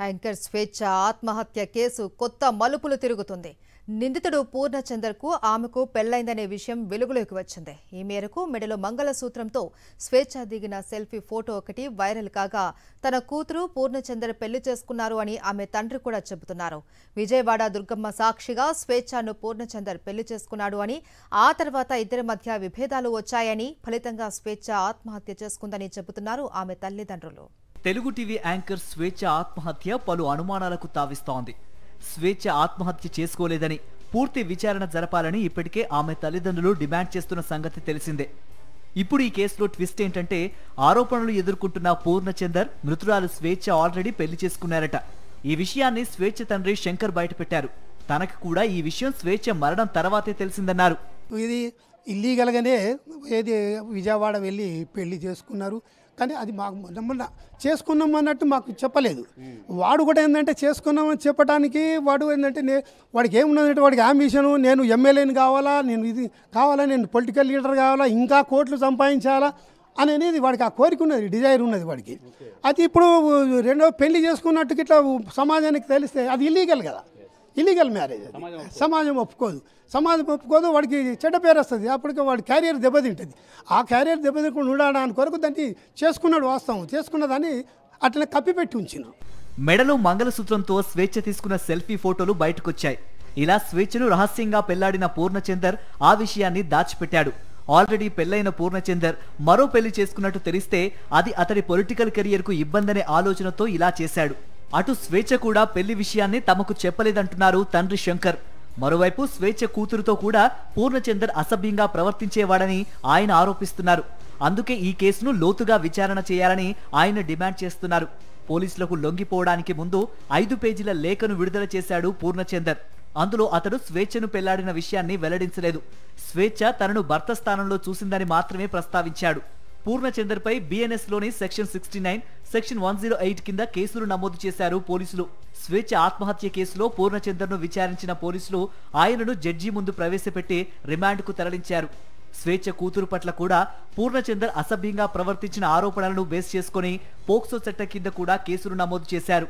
Anchor స్వేచ్ఛ ఆత్మహత్య case కొత్త మలుపులు తిరుగుతుంది. నిందితుడు పూర్ణచందర్కు ఆమెకు పెళ్లైందనే విషయం వెలుగులోకి వచ్చింది. ఈ మేరకు మెడలో మంగళసూత్రంతో స్వేచ్ఛ దిగిన సెల్ఫీ ఫోటో ఒకటి వైరల్ కాగా తన కూతురు పూర్ణచందర్ పెళ్లి చేసుకున్నారు అని ఆమె తండ్రి కూడా చెబుతున్నారు. విజయవాడ దుర్గమ్మ సాక్షిగా స్వేచ్ఛను పూర్ణచందర్ పెళ్లి చేసుకున్నాడు అని, ఆ తర్వాత ఇద్దరి మధ్య విభేదాలు వచ్చాయని, ఫలితంగా స్వేచ్ఛ ఆత్మహత్య చేసుకుందని చెబుతున్నారు ఆమె తల్లిదండ్రులు. తెలుగు టీవీ యాంకర్ స్వేచ్ఛ ఆత్మహత్య పలు అనుమానాలకు తావిస్తోంది. స్వేచ్ఛ ఆత్మహత్య చేసుకోలేదని, పూర్తి విచారణ జరపాలని ఇప్పటికే ఆమె తల్లిదండ్రులు డిమాండ్ చేస్తున్న సంగతి తెలిసిందే. ఇప్పుడు ఈ కేసులో ట్విస్ట్ ఏంటంటే, ఆరోపణలు ఎదుర్కొంటున్న పూర్ణచందర్ మృతురాలు స్వేచ్ఛ ఆల్రెడీ పెళ్లి చేసుకున్నారట. ఈ విషయాన్ని స్వేచ్ఛ తండ్రి శంకర్ బయటపెట్టారు. తనకు కూడా ఈ విషయం స్వేచ్ఛ మరణం తర్వాతే తెలిసిందన్నారు. ఇది ఇల్లీగల్గానే ఏది విజయవాడ వెళ్ళి పెళ్లి చేసుకున్నారు, కానీ అది మాకు మొన్న చేసుకున్నాం అన్నట్టు మాకు చెప్పలేదు. వాడు కూడా ఏంటంటే చేసుకున్నామని చెప్పడానికి వాడు ఏంటంటే వాడికి ఏమున్నదంటే వాడికి అంబిషను, నేను ఎమ్మెల్యేని కావాలా, నేను ఇది కావాలా, నేను పొలిటికల్ లీడర్ కావాలా, ఇంకా కోట్లు సంపాదించాలా అనేది వాడికి ఆ కోరిక ఉన్నది, డిజైర్ ఉన్నది వాడికి. అది ఇప్పుడు రెండో పెళ్లి చేసుకున్నట్టు ఇట్లా సమాజానికి తెలిస్తే అది ఇల్లీగల్ కదా, ఇల్లీగల్ మ్యారేజ్. సమాజం ఒప్పుకోదు, వాడికి చెడ్డ పేరు వస్తుంది. అప్పటికి వాడి క్యారియర్ దెబ్బతింటుంది. ఆ క్యారియర్ దెబ్బతింటకుండా ఉండడానికి కొరకు దాన్ని చేసుకున్నాడు. వాస్తవం చేసుకున్నదాన్ని అట్లా కప్పిపెట్టి ఉంచినాడు. మెడలో మంగళసూత్రంతో స్వేచ్ఛ తీసుకున్న సెల్ఫీ ఫోటోలు బయటకొచ్చాయి. ఇలా స్వేచ్ఛను రహస్యంగా పెళ్లాడిన పూర్ణచందర్ ఆ విషయాన్ని దాచిపెట్టాడు. ఆల్రెడీ పెళ్లైన పూర్ణచందర్ మరో పెళ్లి చేసుకున్నట్టు తెలిస్తే అది అతడి పొలిటికల్ కెరియర్కు ఇబ్బందనే ఆలోచనతో ఇలా చేశాడు. అటు స్వేచ్ఛ కూడా పెళ్లి విషయాన్ని తమకు చెప్పలేదంటున్నారు తండ్రి శంకర్. మరోవైపు స్వేచ్ఛ కూతురుతో కూడా పూర్ణచందర్ అసభ్యంగా ప్రవర్తించేవాడని ఆయన ఆరోపిస్తున్నారు. అందుకే ఈ కేసును లోతుగా విచారణ చేయాలని ఆయన డిమాండ్ చేస్తున్నారు. పోలీసులకు లొంగిపోవడానికి ముందు 5 పేజీల లేఖను విడుదల చేశాడు పూర్ణచందర్. అందులో అతడు స్వేచ్ఛను పెళ్లాడిన విషయాన్ని వెల్లడించలేదు. స్వేచ్ఛ తనను భర్త స్థానంలో చూసిందని మాత్రమే ప్రస్తావించాడు. పూర్ణచందర్ పై BNS లోని సెక్షన్ 69, సెక్షన్ 108 కింద కేసులు నమోదు చేశారు పోలీసులు. స్వేచ్ఛ ఆత్మహత్య కేసులో పూర్ణచందర్ ను విచారించిన పోలీసులు ఆయనను జడ్జి ముందు ప్రవేశపెట్టి రిమాండ్కు తరలించారు. స్వేచ్ఛ కూతురు పట్ల కూడా పూర్ణచందర్ అసభ్యంగా ప్రవర్తించిన ఆరోపణలను బేస్ చేసుకుని పోక్సో చట్టం కింద కూడా కేసులు నమోదు చేశారు.